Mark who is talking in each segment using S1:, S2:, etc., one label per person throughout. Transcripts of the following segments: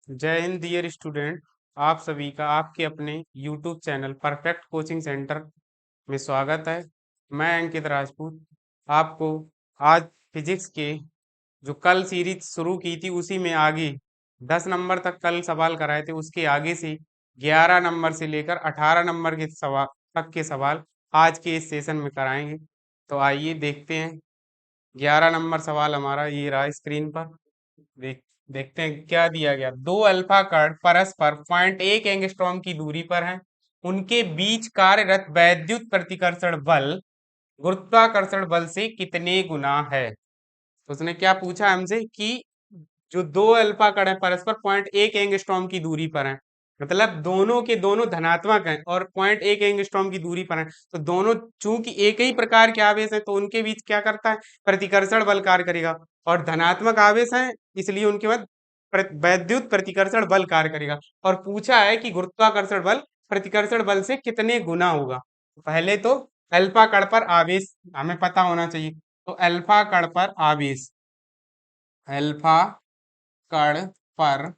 S1: जय Hind dear student. आप सभी का आपके अपने YouTube channel perfect coaching centre में स्वागत है। मैं अंकित राजपूत आपको आज फिजिक्स के जो कल सीरीज शुरू की थी उसी में आगे 10 नंबर तक कल सवाल कराए थे, उसके आगे से 11 नंबर से लेकर 18 नंबर के सवाल तक के सवाल आज के इस सेशन में कराएंगे। तो आइए देखते हैं। 11 नंबर सवाल हमारा ये रहा स्क्रीन पर। देख देखते हैं क्या दिया गया। दो अल्फा कण परस्पर 0.1 एंगस्ट्रॉम की दूरी पर हैं। उनके बीच कार्यरत वैद्युत प्रतिकर्षण बल गुरुत्वाकर्षण बल से कितने गुना है। तो उसने क्या पूछा हमसे कि जो दो अल्फा कण है परस्पर 0.1 एंगस्ट्रॉम की दूरी पर हैं, मतलब दोनों के दोनों धनात्मक हैं और 0.1 एंगस्ट्रॉम की दूरी पर हैं, तो दोनों चूंकि एक ही प्रकार के आवेश हैं तो उनके बीच क्या करता है, प्रतिकर्षण बल कार्य करेगा। और धनात्मक आवेश हैं इसलिए उनके बाद वैद्युत प्रतिकर्षण बल कार्य करेगा। और पूछा है कि गुरुत्वाकर्षण बल प्रतिकर्षण बल से कितने गुना होगा। पहले तो अल्फा कण पर आवेश हमें पता होना चाहिए। तो अल्फा कण पर आवेश, अल्फा कण पर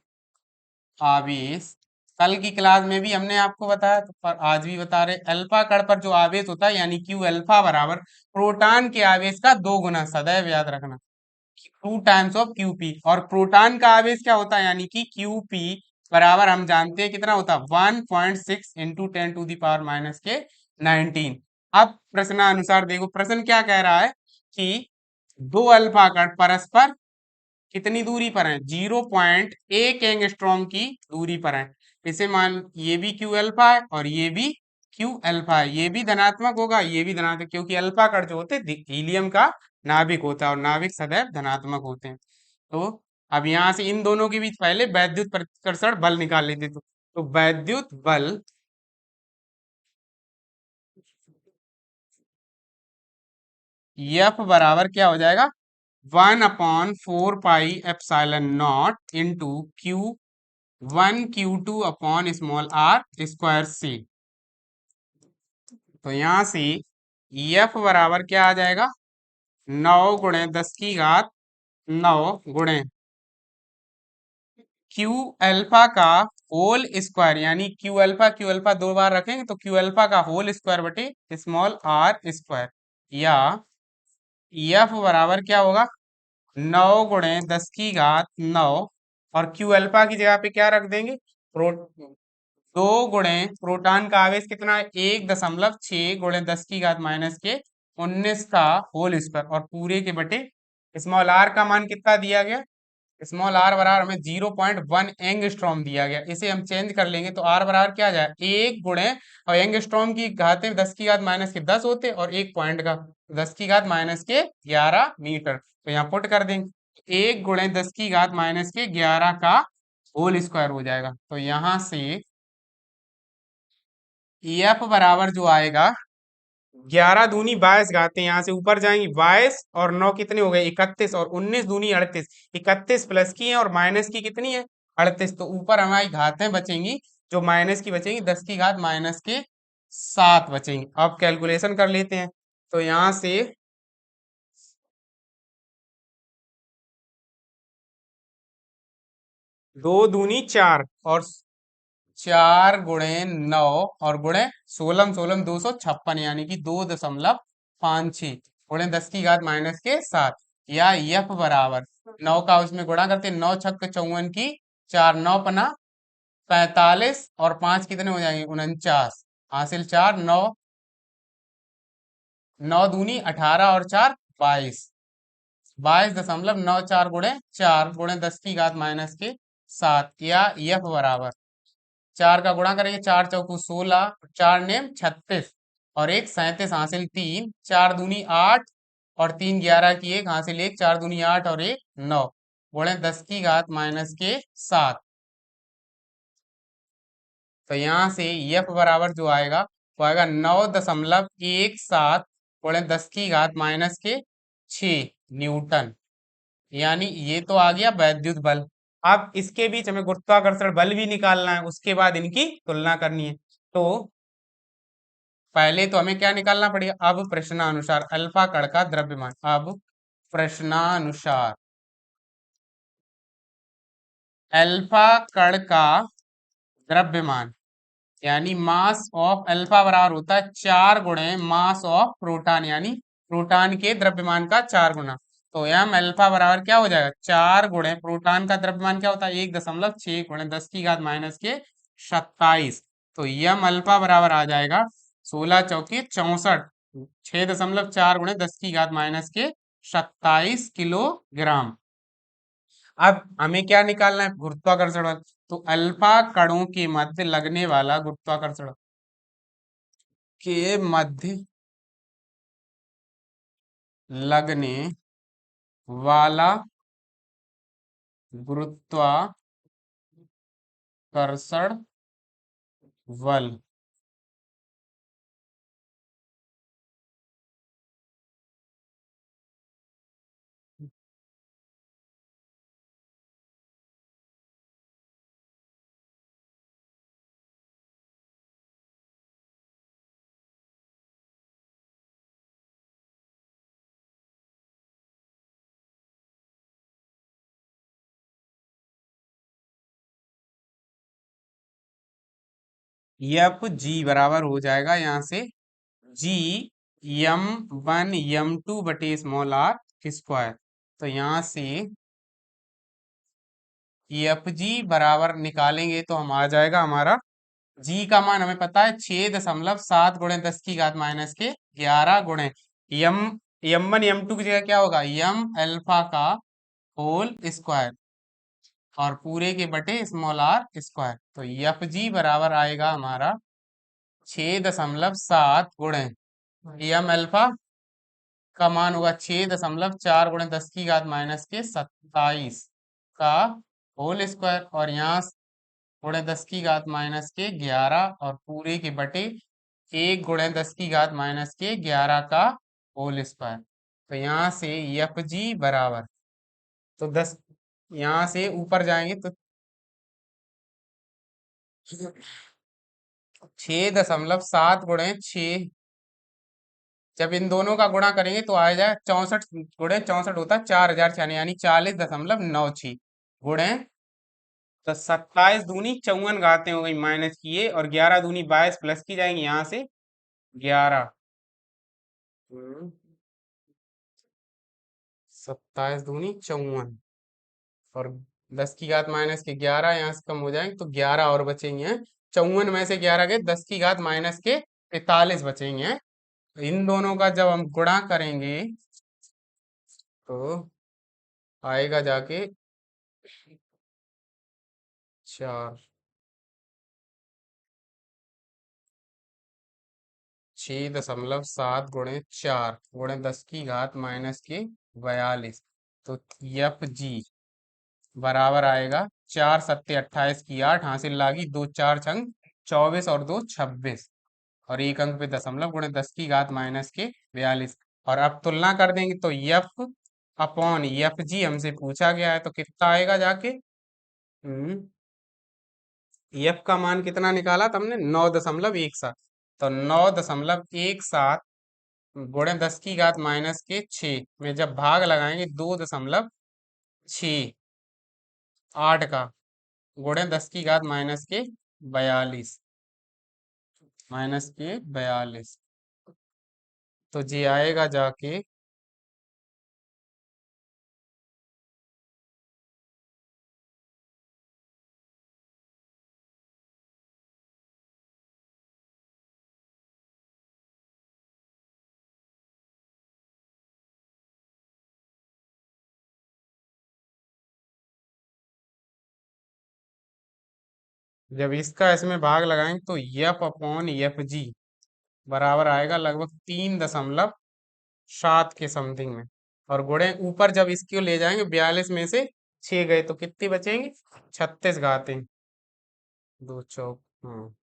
S1: आवेश कल की क्लास में भी हमने आपको बताया, तो पर आज भी बता रहे। अल्फा कण पर जो आवेश होता है यानी क्यू अल्फा बराबर प्रोटॉन के आवेश का 2 गुना, सदैव याद रखना, 2 टाइम्स ऑफ क्यू पी। और प्रोटॉन का आवेश क्या होता है यानी कि क्यू पी बराबर हम जानते हैं कितना होता है, 1.6 इंटू 10⁻के 19। अब प्रश्नानुसार देखो, प्रश्न क्या कह रहा है कि दो अल्फा कण परस्पर कितनी दूरी पर है, 0.1 एंगस्ट्रॉम की दूरी पर है। इसे मान ये भी क्यू अल्फा है और ये भी क्यू अल्फा है, ये भी धनात्मक होगा ये भी धनात्मक, क्योंकि अल्फा कण जो होते हैं हीलियम का नाभिक होता है और नाभिक सदैव धनात्मक होते हैं। तो अब यहां से इन दोनों के बीच पहले वैद्युत प्रतिकर्षण बल निकाल लेते। तो वैद्युत बल F बराबर क्या हो जाएगा, 1/4 pi epsilon not into Q1 Q2 upon small r square c। तो यहां से F बराबर क्या आ जाएगा, 9 × 10⁻⁹ गुणे क्यू अल्फा का होल स्क्वायर, यानी क्यू अल्फा 2 बार रखेंगे तो क्यू अल्फा का होल स्क्वायर बटे स्मॉल आर स्क्वायर, या F बराबर क्या होगा, 9 × 10⁻⁹ और क्यू अल्फा की जगह पे क्या रख देंगे, प्रो 2 प्रोटॉन का आवेश कितना है, 1.6 × 10⁻⁻के 19 का होल स्क्वायर और पूरे के बटे स्मॉल आर का मान कितना दिया गया, स्मॉल आर बराबर हमें 0.1 एंगस्ट्रॉम दिया गया। इसे हम चेंज कर लेंगे तो आर बराबर क्या आ जाए, 1 और एंगस्ट्रॉम की घातें 10⁻⁻के 10 होते और एक पॉइंट का 10⁻⁻के 11 मीटर। तो यहाँ पुट कर देंगे, 1 × 10⁻⁻के 11 का होल स्क्वायर हो जाएगा। तो यहाँ से एफ बराबर जो आएगा, 11 दूनी 22 घातें यहाँ से ऊपर जाएंगी, 22 और 9 कितने हो गए 31, और 19 दूनी 38, 31 प्लस की है और माइनस की कितनी है 38। तो ऊपर हमारी घातें बचेंगी, जो माइनस की बचेंगी 10⁻⁻के 7 बचेंगी। अब कैलकुलेशन कर लेते हैं। तो यहाँ से 2 दूनी 4 और 4 × 9 और गुणे 16 16 256, यानी कि 2.56 × 10⁻⁻के 7, या यफ बराबर 9 का उसमें गुणा करते 9 × 6 = 54 की 4 9 × 45 और 5 कितने हो जाएंगे 49, हासिल 4 9 9 दूनी 18 और 4 22, 22.94 गुणे 4 गुणे 10⁻⁻के 7, या यफ बराबर 4 का गुणा करेंगे 4 × 4 = 16, 4 नेम 36 और एक 37, हासिल 3, 4 दूनी 8 और 3 11 की एक, हासिल 1, 4 दूनी 8 और एक 9 गुणे 10⁻⁻के 7। तो यहाँ से एफ बराबर जो आएगा वो आएगा 9.17 गुणे 10⁻⁻के 6 न्यूटन। यानी ये तो आ गया वैद्युत बल। अब इसके बीच हमें गुरुत्वाकर्षण बल भी निकालना है, उसके बाद इनकी तुलना करनी है। तो पहले तो हमें क्या निकालना पड़ेगा, अब प्रश्नानुसार अल्फा कण का द्रव्यमान। अब प्रश्नानुसार अल्फा कण का द्रव्यमान यानी मास ऑफ अल्फा बराबर होता है 4 गुणे मास ऑफ प्रोटॉन यानी प्रोटॉन के द्रव्यमान का 4 गुना। तो एम अल्फा बराबर क्या हो जाएगा, 4 गुणे प्रोटॉन का द्रव्यमान क्या होता है, 1.6 गुणे 10 की घात -27। तो यम अल्फा बराबर आ जाएगा 16 × 4 = 64। 6.4 × 10 की घात -27 किलोग्राम। अब हमें क्या निकालना है, गुरुत्वाकर्षण बल। तो अल्फा कणों के मध्य लगने वाला गुरुत्वाकर्षण के मध्य लगने वाला गुरुत्वाकर्षण बल एफ जी बराबर हो जाएगा यहाँ से जी m1m2/r²। तो यहाँ से एफ जी बराबर निकालेंगे तो हम आ जाएगा हमारा जी का मान हमें पता है 6.7 गुणे 10 की घात -11 यम m1 m2 की जगह क्या होगा, यम अल्फा का होल स्क्वायर और पूरे के बटे r²। तो एफ जी बराबर आएगा हमारा 6.7 यम अल्फा का मान होगा 6.4 × 10 की घात -27 का होल स्क्वायर और यहाँ ×10 की घात -11 और पूरे के बटे 1 × 10 की घात -11 का होल स्क्वायर। तो यहाँ से एफ जी बराबर, तो 10 यहाँ से ऊपर जाएंगे तो 6.7 × 6, जब इन दोनों का गुणा करेंगे तो आ जाए 64 × 64 होता है 4096 यानी 40.96 गुणे। तो 27 दूनी 54 हो गई माइनस की ये, और 11 दूनी 22 प्लस की जाएंगी यहाँ से 11। 27 दूनी 54 और 10 की घात -11 यहाँ से कम हो जाएंगे तो 11 और बचेंगे हैं। 54 में से 11 गए, 10 की घात -43 बचेंगे हैं। तो इन दोनों का जब हम गुणा करेंगे तो आएगा जाके 4, 6.7 × 4 × 10 की घात -42। तो एफ जी बराबर आएगा 4 × 7 = 28 की 8 हासिल लागी 2 4 छंग 24 और 2 26 और एक अंक पे दशमलव गुणे 10 की घात -42। और अब तुलना कर देंगे तो यफ अपॉन एफ जी हमसे पूछा गया है तो कितना आएगा जाके, एफ का मान कितना निकाला था हमने, 9.17। तो 9.17 गुणे 10 की घात -6 में जब भाग लगाएंगे 2.68 का गुणे 10 की घात -42। तो जी आएगा जाके जब इसका इसमें भाग लगाएंगे तो एफ अपॉन एफ जी बराबर आएगा लगभग 3.7 के समथिंग में। और गुणे ऊपर जब इसको ले जाएंगे 42 में से 6 गए तो कितनी बचेंगे, 36 घातें, 2 चौक, हाँ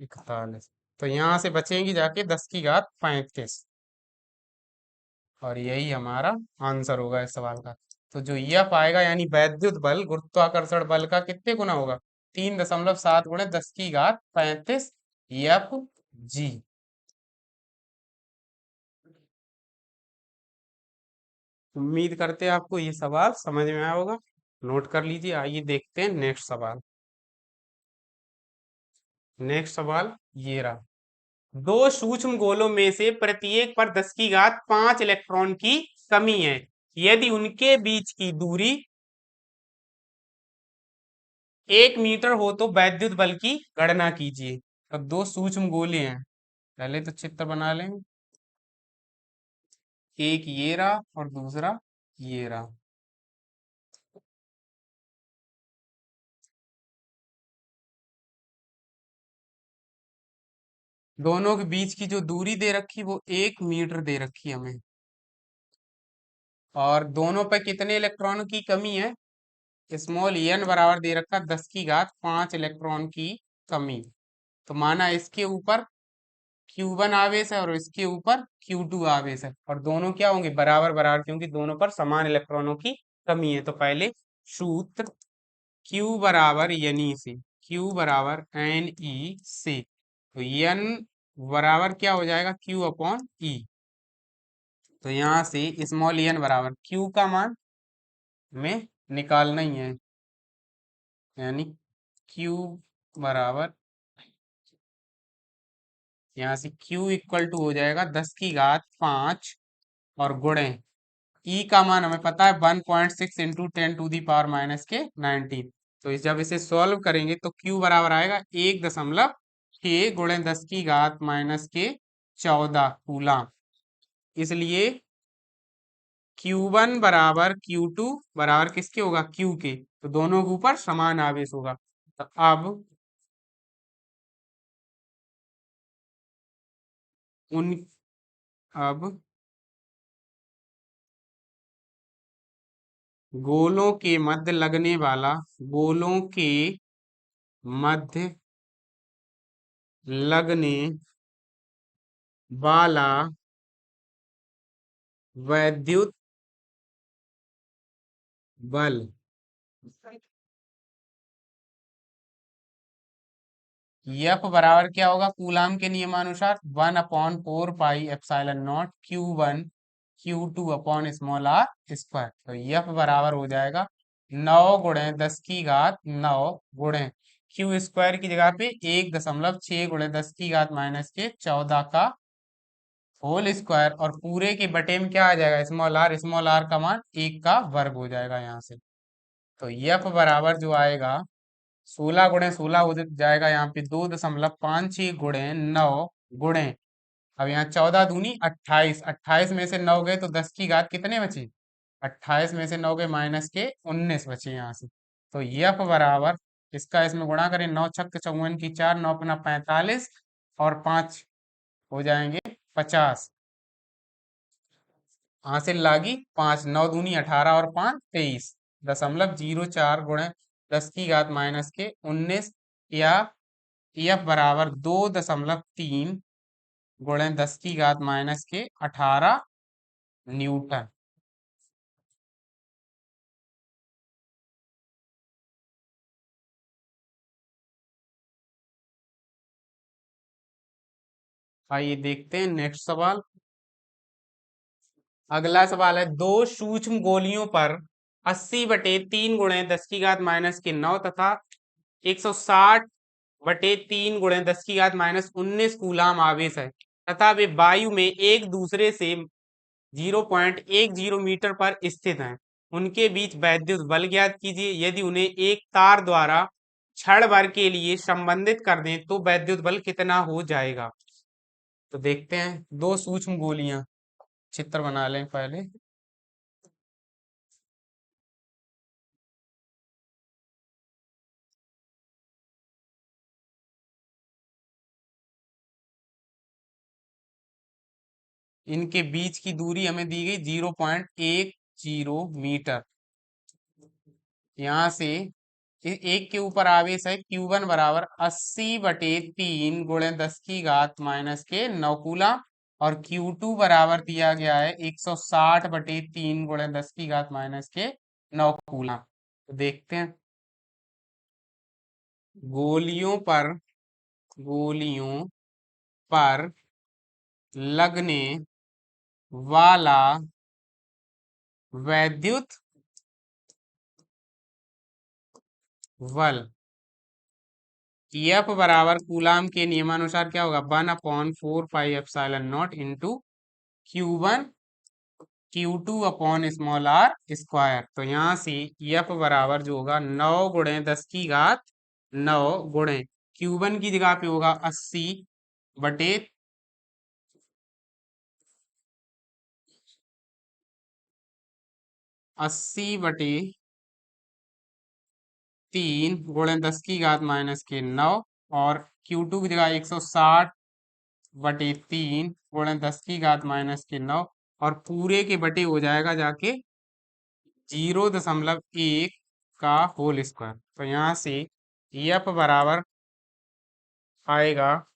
S1: 41। तो यहाँ से बचेंगी जाके 10 की घात 35 और यही हमारा आंसर होगा इस सवाल का। तो जो यह पाएगा यानी वैद्युत बल गुरुत्वाकर्षण बल का कितने गुना होगा, 3.7 गुणे 10 की घात 35 एफ जी। उम्मीद करते हैं आपको ये सवाल समझ में आया होगा। नोट कर लीजिए। आइए देखते हैं नेक्स्ट सवाल। नेक्स्ट सवाल ये रहा। दो सूक्ष्म गोलों में से प्रत्येक पर 10 की घात 5 इलेक्ट्रॉन की कमी है। यदि उनके बीच की दूरी 1 मीटर हो तो वैद्युत बल की गणना कीजिए। अब दो सूक्ष्म गोले हैं, पहले तो चित्र बना लें। एक ये रहा और दूसरा ये रहा। दोनों के बीच की जो दूरी दे रखी वो 1 मीटर दे रखी है हमें। और दोनों पर कितने इलेक्ट्रॉनों की कमी है? स्मॉल एन बराबर दे रखा 10 की घात 5 इलेक्ट्रॉन की कमी। तो माना इसके ऊपर Q1 आवेश है और इसके ऊपर Q2 आवेश है, और दोनों क्या होंगे? बराबर बराबर, क्योंकि दोनों पर समान इलेक्ट्रॉनों की कमी है। तो पहले सूत्र Q बराबर यानी से, Q बराबर NE से, तो N बराबर क्या हो जाएगा? Q upon E। तो यहाँ से स्मॉल एन बराबर Q का मान में निकालना ही है, यानी Q बराबर यहाँ से Q इक्वल टू हो जाएगा 10 की घात 5 और गुणे ई का मान हमें पता है 1.6 into 10 to the power minus के 19। तो जब इसे सॉल्व करेंगे तो Q बराबर आएगा 1.6 गुणे 10 की घात 14 कूलाम। इसलिए Q1 बराबर Q2 बराबर किसके होगा? Q के। तो दोनों के ऊपर समान आवेश होगा। तो उन अब गोलों के मध्य लगने वाला, गोलों के मध्य लगने वाला वैद्युत बल F बराबर क्या होगा? कूलाम के नियमानुसार 1/4 pi epsilon not Q1 Q2 upon small r square. तो F बराबर हो जाएगा 9 गुणे 10 की घात 9 गुणे क्यू स्क्वायर की जगह पे 1.6 गुणे 10 की घात 14 का होल स्क्वायर, और पूरे के बटे में क्या आ जाएगा? स्मॉल आर का मान 1 का वर्ग हो जाएगा यहाँ से। तो F बराबर जो आएगा 16 गुणे 16 हो जाएगा यहाँ पे 2.56 गुणे 9 गुणे, अब यहाँ 14 दूनी 28, 28 में से 9 गए तो 10 की घात कितने बचे? 28 में से 9 गए -19 बचे यहाँ से। तो F बराबर इसका इसमें गुणा करें, 9 छक्के 54 की 4, 9×5 = 45 और 5 हो जाएंगे 50। हासिल लागी 5, 9 दूनी 18 और 5 23.04 गुणे 10 की घात -19, या F बराबर 2.3 गुणे 10 की घात -18 न्यूटन। आइए देखते हैं नेक्स्ट सवाल। अगला सवाल है, दो सूक्ष्म गोलियों पर 80/3 गुणे 10 की घात -9 तथा 160/3 गुणे 10 की घात -19 कूलाम आवेश है, तथा वे वायु में एक दूसरे से 0.10 मीटर पर स्थित हैं। उनके बीच वैद्युत बल ज्ञात कीजिए। यदि उन्हें एक तार द्वारा क्षण भर के लिए संबंधित कर दें तो वैद्युत बल कितना हो जाएगा? तो देखते हैं। दो सूक्ष्म गोलियां, चित्र बना लें पहले। इनके बीच की दूरी हमें दी गई 0.10 मीटर। यहाँ से एक के ऊपर आवेश है Q1 बराबर 80/3 गुणे 10 की घात -9 कूलम, और Q2 बराबर दिया गया है 160/3 गुणे 10 की घात -9 कूलम। तो देखते हैं। गोलियों पर गोलियों पर लगने वाला वैद्युत बल F बराबर कूलाम के नियमानुसार क्या होगा, 1/4 pi epsilon not into Q1 Q2 upon small R square. तो यहाँ से F बराबर जो होगा 9 × 10 की घात 9 गुणे Q1 की जगह पे होगा 80 बटे 80/3 × 10 की घात -9 और Q2 की जगह 160/3 × 10 की घात -9 और पूरे के बटे हो जाएगा जाके 0.1 का होल स्क्वायर। तो यहाँ से F बराबर आएगा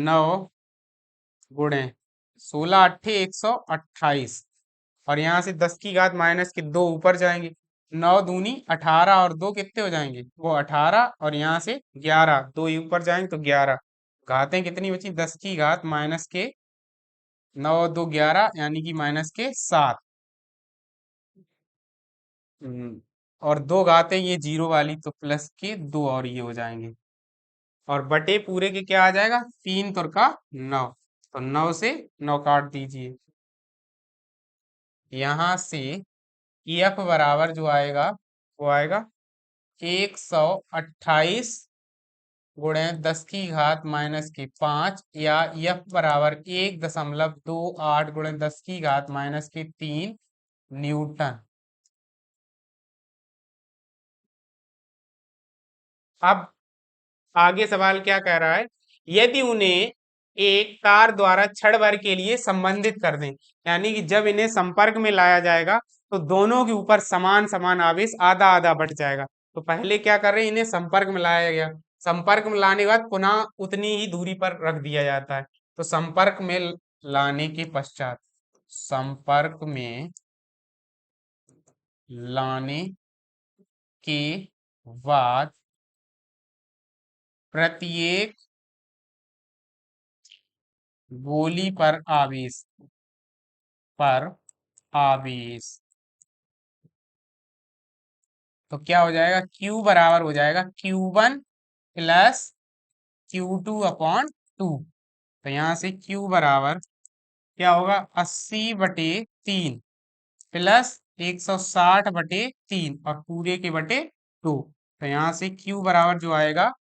S1: 9 × 16 × 8 = 128 और यहाँ से 10 की घात -2 ऊपर जाएंगे, 9 दूनी 18 और 2 कितने हो जाएंगे, वो 18 और यहाँ से 11, 2 ऊपर जाएंगे तो 11, घातें कितनी बची, 10 की घात -9 2 11 यानी कि -7। और 2 घातें ये 0 वाली तो +2 और ये हो जाएंगे और बटे पूरे के क्या आ जाएगा, 3 × 9, तो 9 से 9 काट दीजिए। यहाँ से F बराबर जो आएगा वो आएगा 128 × 10 की घात -5 या F बराबर 1.28 × 10 की घात -3 न्यूटन। अब आगे सवाल क्या कह रहा है, यदि उन्हें एक तार द्वारा क्षण भर के लिए संबंधित कर दें, यानी कि जब इन्हें संपर्क में लाया जाएगा तो दोनों के ऊपर समान समान आवेश आधा आधा बढ़ जाएगा। तो पहले क्या कर रहे हैं, इन्हें संपर्क में लाया गया, संपर्क में लाने के बाद पुनः उतनी ही दूरी पर रख दिया जाता है। तो संपर्क में लाने के पश्चात, संपर्क में लाने के बाद प्रत्येक गोली पर आवेश तो क्या हो जाएगा, Q बराबर हो जाएगा Q1 प्लस Q2/2। तो यहाँ से Q बराबर क्या होगा, 80/3 प्लस 160/3 और पूरे के बटे 2। तो यहाँ से Q बराबर जो आएगा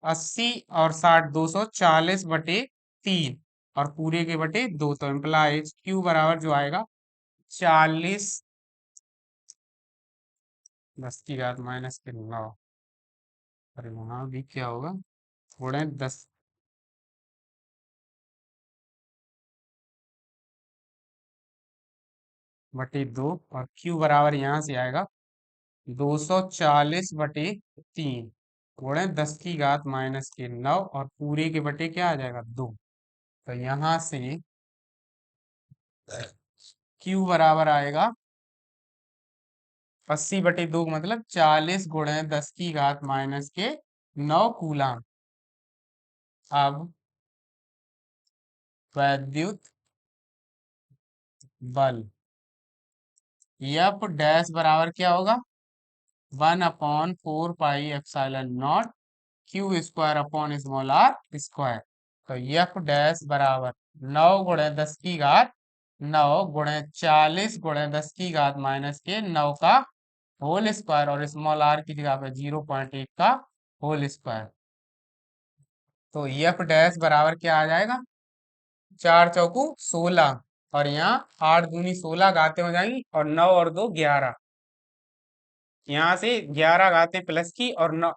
S1: 80 और 60 240/3 और पूरे के बटे 2। तो इम्प्लाइज Q बराबर जो आएगा 40 10 की घात -9। अरे वहां भी क्या होगा, थोड़े 10/2 और Q बराबर यहाँ से आएगा 240/3 गुणे 10 की घात -9 और पूरे के बटे क्या आ जाएगा, 2। तो यहाँ से Q बराबर आएगा 80/2 मतलब 40 गुणे 10 की घात -9 कूलाम। अब वैद्युत बल F डैश बराबर क्या होगा, 1/4 pi epsilon not Q² upon small r²। तो F डैश बराबर 9 × 10 की घात 9 गुणे 40 गुणे 10 की घात -9 का होल स्क्वायर और स्मॉल r की जगह पे 0.1 का होल स्क्वायर। तो F डैश बराबर क्या आ जाएगा, 4×4 = 16 और यहाँ 8 दूनी 16 घातें हो जाएंगी और 9 और 2 11, यहाँ से 11 घातें प्लस की और 9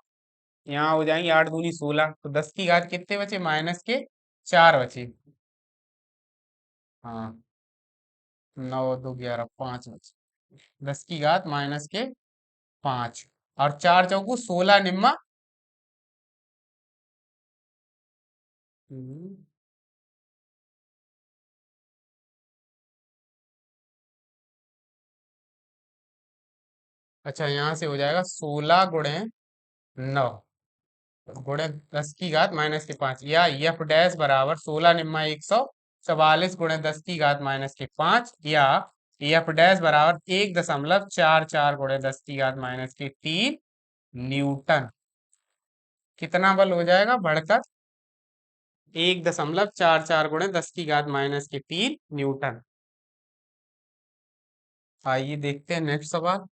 S1: यहाँ हो जाएंगी 8 दूनी 16, तो 10 की घात कितने बचे, -4 बचे। हाँ 9 और 2 11 5 बचे, 10 की घात -5 और 4×4 = 16 निम्मा। हम्म, अच्छा यहाँ से हो जाएगा 16 × 9 गुणे 10 की घात -5, या एफ डैश बराबर 16 निम्मा 144 गुणे 10 की घात -5, या एफ डैश बराबर 1.44 गुणे 10 की घात -3 न्यूटन। कितना बल हो जाएगा बढ़कर? 1.44 गुणे 10 की घात -3 न्यूटन। आइए देखते हैं नेक्स्ट सवाल।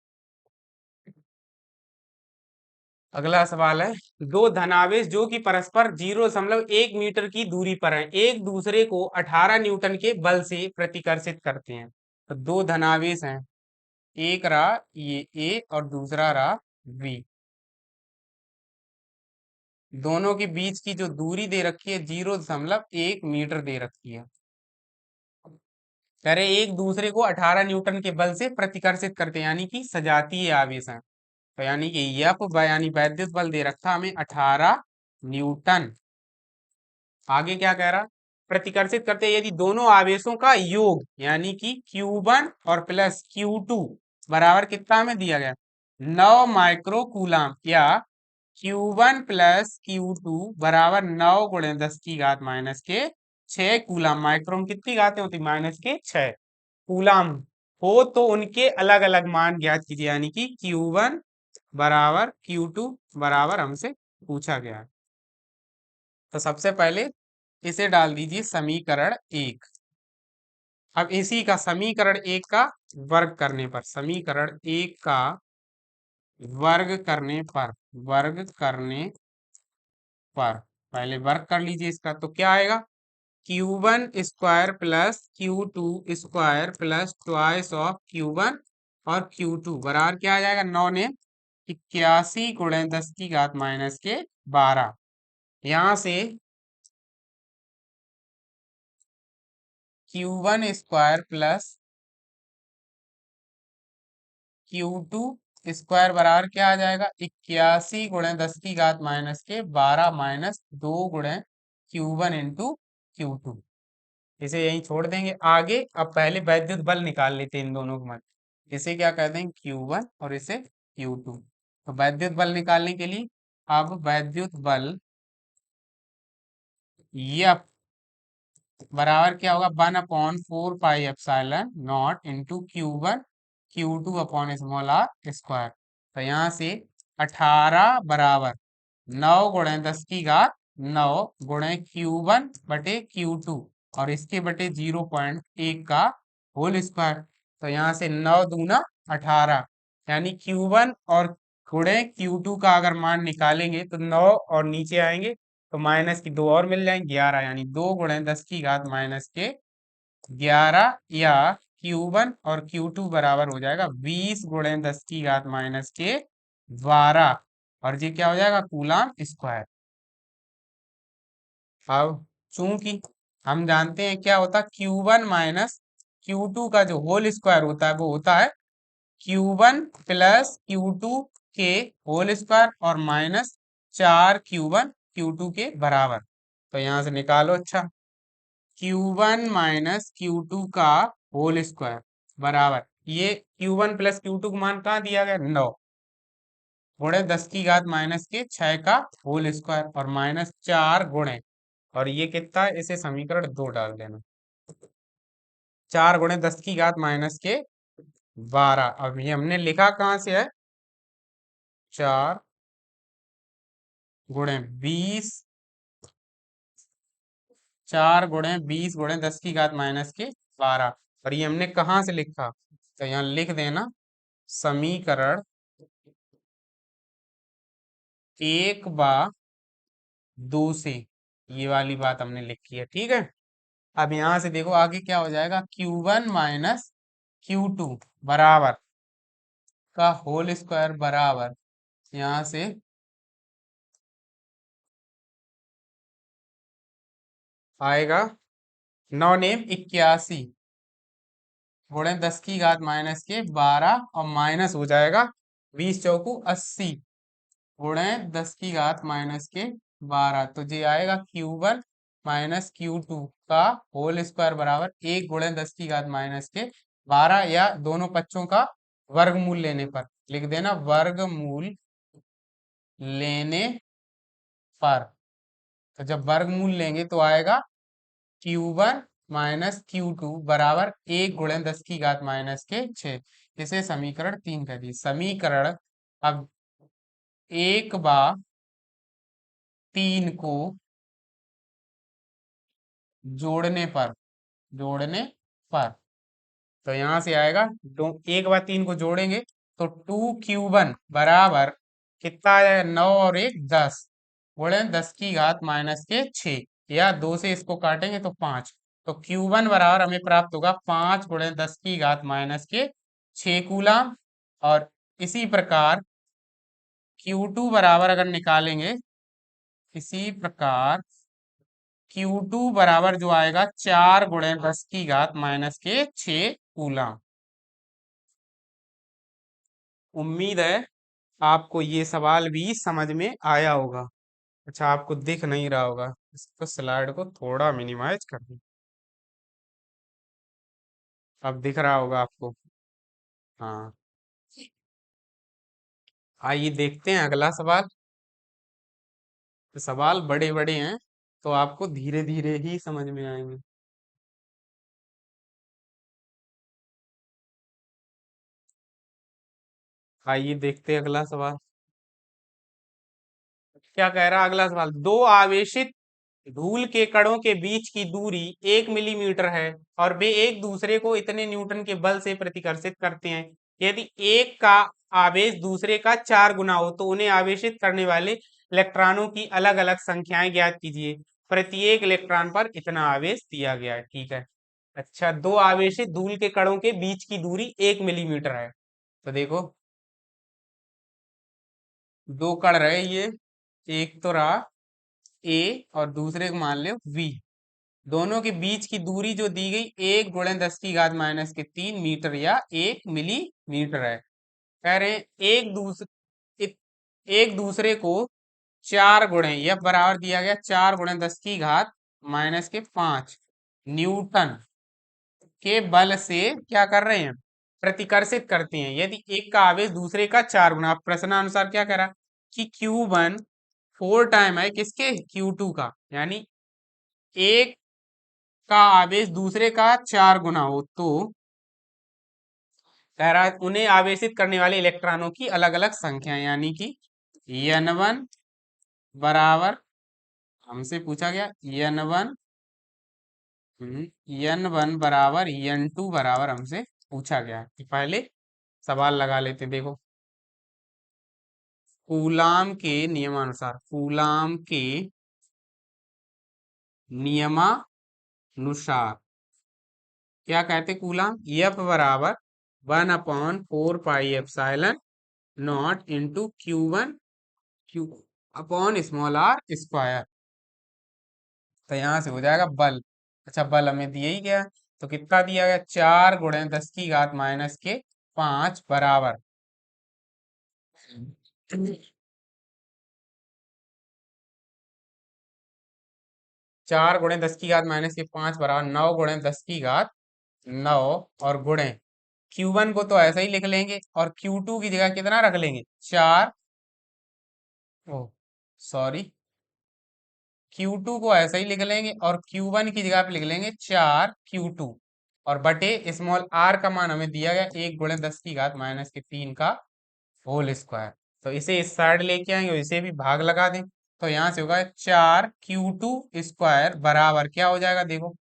S1: अगला सवाल है, दो धनावेश जो कि परस्पर 0.1 मीटर की दूरी पर हैं, एक दूसरे को 18 न्यूटन के बल से प्रतिकर्षित करते हैं। तो दो धनावेश हैं, एक रहा ये ए और दूसरा रहा बी। दोनों के बीच की जो दूरी दे रखी है 0.1 मीटर दे रखी है। कह रहे एक दूसरे को 18 न्यूटन के बल से प्रतिकर्षित करते हैं, यानी कि सजातीय आवेश हैं। तो यानी कि एफ यानी वैद्युत बल दे रखा हमें 18 न्यूटन। आगे क्या कह रहा? प्रतिकर्षित करते हैं यदि दोनों आवेशों का योग यानी कि Q1 और प्लस Q2 बराबर कितना हमें दिया गया 9 माइक्रो कूलाम, या Q1 प्लस Q2 बराबर 9 गुणे 10 की घात -6 कूलाम। माइक्रो में कितनी घातें होती? -6 कूलाम हो तो उनके अलग अलग मान ज्ञात कीजिए, यानी कि Q1 बराबर Q2 बराबर हमसे पूछा गया है। तो सबसे पहले इसे डाल दीजिए समीकरण 1। अब इसी का समीकरण 1 का वर्ग करने पर, समीकरण 1 का वर्ग करने पर पहले वर्ग कर लीजिए इसका, तो क्या आएगा Q1 square plus Q2 square plus twice of Q1 और Q2 बराबर क्या आ जाएगा 9 ने 81 गुणे 10 की घात -12। यहां से Q1 square plus Q2 square बराबर क्या आ जाएगा 81 गुणे 10 की घात -12 -2 गुणे Q1 इंटू Q2। इसे यहीं छोड़ देंगे आगे। अब पहले वैद्युत बल निकाल लेते हैं इन दोनों के मध्य। इसे क्या कहते हैं Q1 और इसे Q2। तो वैद्युत बल निकालने के लिए अब वैद्युत बल F बराबर क्या होगा 1/4 pi epsilon not into Q1 Q2 upon small R square. तो यहाँ से 18 बराबर 9 गुणे 10 की घात 9 गुणे Q1 बटे Q2 और इसके बटे 0.1 का होल स्क्वायर। तो यहाँ से 9 दूना 18, यानी Q1 और गुणे Q2 का अगर मान निकालेंगे तो 9 और नीचे आएंगे तो माइनस की 2 और मिल जाएंगे 11, यानी 2 गुणे 10 की घात -11, या Q1 और Q2 बराबर हो जाएगा 20 गुणे 10 की घात -12, और ये क्या हो जाएगा कूलाम स्क्वायर। अब चूंकि हम जानते हैं क्या होता है Q1 माइनस Q2 का जो होल स्क्वायर होता है वो होता है Q1 प्लस Q2 के होल स्क्वायर और माइनस 4 Q1 Q2 के बराबर। तो यहां से निकालो। अच्छा, Q1 माइनस Q2 का होल स्क्वायर बराबर ये Q1 प्लस Q2 का मान कहाँ दिया गया 9 गुणे 10 की घात -6 का होल स्क्वायर और -4 गुणे, और ये कितना है इसे समीकरण 2 डाल देना 4 गुणे 10 की घात -12। अब ये हमने लिखा कहाँ से है 4 गुणे 20, 4 गुणे 20 गुणे 10 की घात -12, और ये हमने कहाँ से लिखा तो यहाँ लिख देना समीकरण 1/2 से। ये वाली बात हमने लिखी है, ठीक है। अब यहां से देखो आगे क्या हो जाएगा Q1 माइनस Q2 बराबर का होल स्क्वायर बराबर यहां से आएगा 9 नेम 81 गुणे 10 की घात -12 और माइनस हो जाएगा 20 चौकू 80 गुणे 10 की घात -12। तो ये आएगा Q1 माइनस Q2 का होल स्क्वायर बराबर 1 गुणे 10 की घात -12, या दोनों पक्षों का वर्गमूल लेने पर लिख देना वर्गमूल लेने पर। तो जब वर्गमूल लेंगे तो आएगा Q1 माइनस Q2 बराबर 1 × 10⁻⁻⁶। इसे समीकरण 3 कह दी। समीकरण अब 1/3 को जोड़ने पर, जोड़ने पर, तो यहां से आएगा 1/3 को जोड़ेंगे तो 2Q1 बराबर कितना आ जाएगा, 9 और 1 10 गुणे 10⁻⁻⁶, या 2 से इसको काटेंगे तो 5। तो Q1 बराबर हमें प्राप्त होगा 5 × 10⁻⁻⁶ कूलम। और इसी प्रकार Q2 बराबर अगर निकालेंगे, इसी प्रकार Q2 बराबर जो आएगा 4 × 10⁻⁻⁶ कूलम। उम्मीद है आपको ये सवाल भी समझ में आया होगा। अच्छा, आपको दिख नहीं रहा होगा, इसको स्लाइड को थोड़ा मिनिमाइज कर दूं। अब दिख रहा होगा आपको। हाँ, आइए देखते हैं अगला सवाल। तो सवाल बड़े बड़े हैं तो आपको धीरे धीरे ही समझ में आएंगे। आइए देखते हैं अगला सवाल। क्या कह रहा है अगला सवाल, दो आवेशित धूल के कणों के बीच की दूरी 1 मिलीमीटर है और वे एक दूसरे को इतने न्यूटन के बल से प्रतिकर्षित करते हैं। यदि एक का आवेश दूसरे का 4 गुना हो तो उन्हें आवेशित करने वाले इलेक्ट्रॉनों की अलग अलग संख्याएं ज्ञात कीजिए। प्रत्येक इलेक्ट्रॉन पर इतना आवेश दिया गया है। ठीक है। अच्छा, दो आवेशित धूल के कणों के बीच की दूरी 1 मिलीमीटर है। तो देखो, दो कण रहे ये, एक तो रहा ए और दूसरे को मान लो बी। दोनों के बीच की दूरी जो दी गई 1 × 10⁻³ या 1 मिलीमीटर है। कह रहे हैं एक दूसरे को 4 गुणे, यह बराबर दिया गया 4 × 10⁻⁵ न्यूटन के बल से क्या कर रहे हैं, प्रतिकर्षित करते हैं। यदि एक का आवेश दूसरे का 4 गुना, प्रश्नानुसार क्या कह रहा कि Q1 4 टाइम है किसके, Q2 का, यानी एक का आवेश दूसरे का 4 गुना हो तो कह रहा है उन्हें आवेशित करने वाले इलेक्ट्रॉनों की अलग अलग संख्या, यानी कि N1 बराबर, हमसे पूछा गया N1, N1 बराबर N2 बराबर हमसे पूछा गया है। कि पहले सवाल लगा लेते, देखो कूलाम के नियमानुसार, कूलाम के नियमानुसार क्या कहते, कूलाम F बराबर 1/4πε naught into Q1 Q upon small r square. तो यहां से हो जाएगा बल। अच्छा, बल हमें दिया ही गया, तो कितना दिया गया, 4 × 10⁻⁵ बराबर 4 × 10⁻⁵ बराबर 9 × 10⁻⁹ और गुणे Q1 को तो ऐसा ही लिख लेंगे और Q2 की जगह कितना रख लेंगे, 4, ओ सॉरी, Q2 को ऐसा ही लिख लेंगे और Q1 की जगह पे लिख लेंगे 4Q2, और बटे स्मॉल r का मान हमें दिया गया 1 × 10⁻⁻³ का होल स्क्वायर। तो इसे इस साइड लेके आएंगे और इसे भी भाग लगा दें, तो यहां से होगा 4Q2 स्क्वायर बराबर क्या हो जाएगा, देखो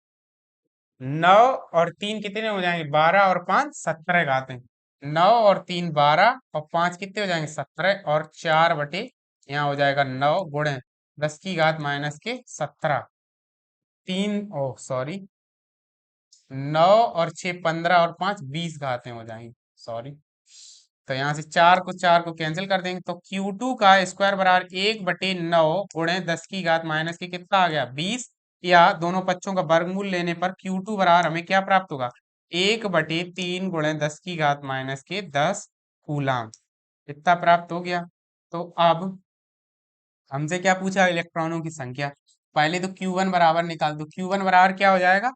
S1: 9 और 3 कितने हो जाएंगे, 12 और 5 17 का आते हैं। 9 और 3 12 और 5 कितने हो जाएंगे, 17, और 4 बटे यहाँ हो जाएगा 9 गुणे 10⁻⁻⁵ 3, ओह सॉरी, 9 और 6 15 और 5 20 घातें हो जाएंगी, सॉरी। तो यहाँ से 4 को कैंसिल कर देंगे, तो Q2 का स्क्वायर बराबर 1/9 गुणे 10⁻⁻के कितना आ गया, 20, या दोनों पक्षों का वर्गमूल लेने पर Q2 बराबर हमें क्या प्राप्त होगा, 1/3 गुणे 10⁻⁻10 कूलाम। इतना प्राप्त हो गया। तो अब हमसे क्या पूछा, इलेक्ट्रॉनों की संख्या। पहले तो Q1 बराबर निकाल दो, Q1 बराबर क्या हो जाएगा,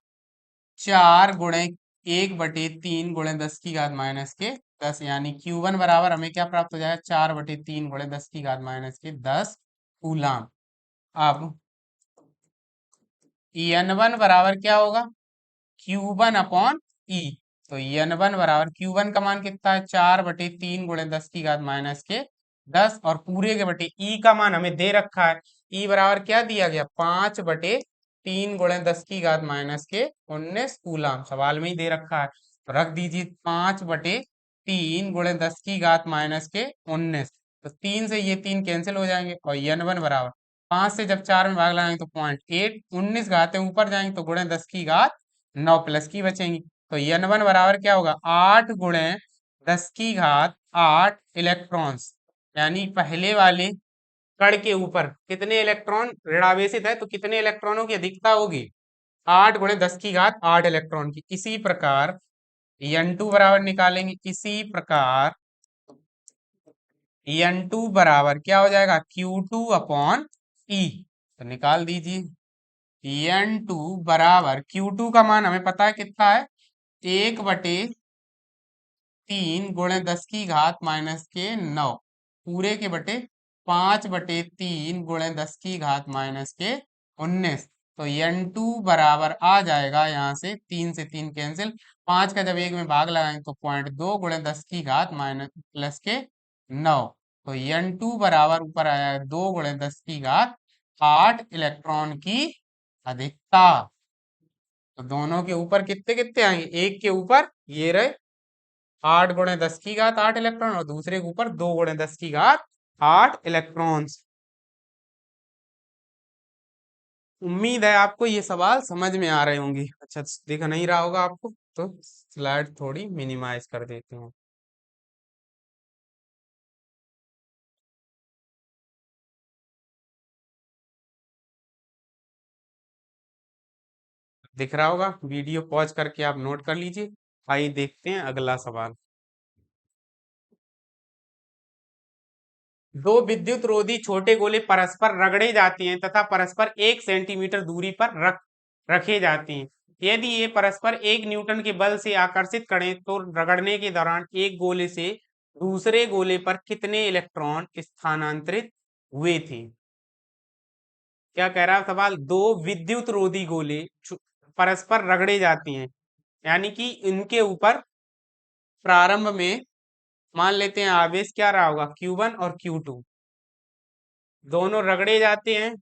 S1: 4 × 1/3 गुणे 10⁻⁻10, यानी Q1 बराबर हमें क्या प्राप्त हो जाएगा, 4/3 गुणे 10⁻⁻10 कूलाम। अब एन वन बराबर क्या होगा, क्यू वन अपॉन ई। तो एन वन बराबर क्यू वन का मान कितना है, 4/3 × 10⁻⁻10 और पूरे के बटे ई का मान हमें दे रखा है। ई बराबर क्या दिया गया, 5/3 × 10⁻⁻19 कूलम, सवाल में ही दे रखा है। तो रख दीजिए 5/3 × 10⁻⁻19। तो 3 से ये 3 कैंसिल हो जाएंगे और एन वन बराबर 5 से जब 4 में भाग लगाएंगे तो 0.8, 19 घातें ऊपर जाएंगे तो × 10⁻⁹ प्लस की बचेंगी। तो एन वन बराबर क्या होगा, 8 × 10⁸ इलेक्ट्रॉन्स। यानी पहले वाले कण के ऊपर कितने इलेक्ट्रॉन ऋणावेशित है, तो कितने इलेक्ट्रॉनों की अधिकता होगी, 8 × 10⁸ इलेक्ट्रॉन की। इसी प्रकार एन टू बराबर निकालेंगे, इसी प्रकार एन टू बराबर क्या हो जाएगा, Q2 अपॉन ई। तो निकाल दीजिए एन टू बराबर Q2 का मान हमें पता है कितना है, 1/3 × 10⁻⁹ पूरे के बटे 5/3 × 10⁻⁻19। तो एन टू बराबर आ जाएगा, यहाँ से 3 से 3 कैंसिल, 5 का जब 1 में भाग लगाएंगे तो 0.2 × 10⁻⁻9। तो एन टू बराबर ऊपर आया है 2 × 10⁸ इलेक्ट्रॉन की अधिकता। तो दोनों के ऊपर कितने कितने आएंगे, एक के ऊपर ये रहे 8 × 10⁸ इलेक्ट्रॉन और दूसरे के ऊपर 2 × 10⁸ इलेक्ट्रॉन्स। उम्मीद है आपको ये सवाल समझ में आ रहे होंगे। अच्छा, देखा नहीं रहा होगा आपको तो स्लाइड थोड़ी मिनिमाइज कर देते हैं। दिख रहा होगा, वीडियो पॉज करके आप नोट कर लीजिए। आइए देखते हैं अगला सवाल। दो विद्युत रोधी छोटे गोले परस्पर रगड़े जाते हैं तथा परस्पर 1 सेंटीमीटर दूरी पर रखे जाते हैं। यदि ये परस्पर 1 न्यूटन के बल से आकर्षित करें तो रगड़ने के दौरान एक गोले से दूसरे गोले पर कितने इलेक्ट्रॉन स्थानांतरित हुए थे। क्या कह रहा है सवाल, दो विद्युत रोधी गोले परस्पर रगड़े जाते हैं, यानी कि इनके ऊपर प्रारंभ में मान लेते हैं आवेश क्या रहा होगा, Q1 और Q2, दोनों रगड़े जाते हैं